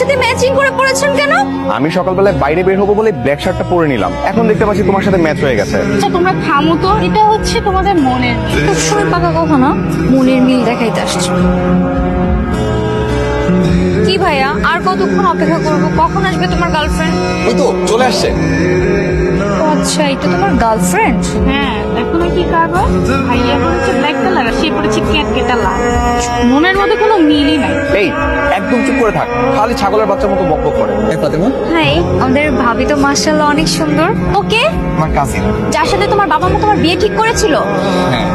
সাথে ম্যাচিং করে পরেছেন কেন? আমি সকালবেলায় বাইরে বের হবো বলে ব্ল্যাক শার্টটা পরে নিলাম, এখন দেখতে পাচ্ছি তোমার সাথে ম্যাচ হয়ে গেছে। আচ্ছা তোমরা থামো তো, এটা হচ্ছে তোমাদের মনের মিল। সময় পাকা কথা না, মনের মিল দেখাইতে আসছো। কি ভাইয়া, আর কতক্ষণ অপেক্ষা করবো? কখন আসবে তোমার গার্লফ্রেন্ড? ওই তো চলে আসছে। আচ্ছা, এটা তোমার গার্লফ্রেন্ড? হ্যাঁ, এখন কি কারবার? ভাইয়া পড়েছে ব্ল্যাক কালার আর সে পড়েছে ক্যাটকেটা লাল। মনের মধ্যে কোনো মিলই নাই। এই একদম চুপ করে থাক, খালি ছাগলের বাচ্চার মতো বকবক করে। ফাতেমা, হাই, আমাদের ভাবি তো মাশাআল্লাহ অনেক সুন্দর। ওকে, আমার কাজিন। যার সাথে তোমার বাবা মা তোমার বিয়ে ঠিক করেছিল? হ্যাঁ।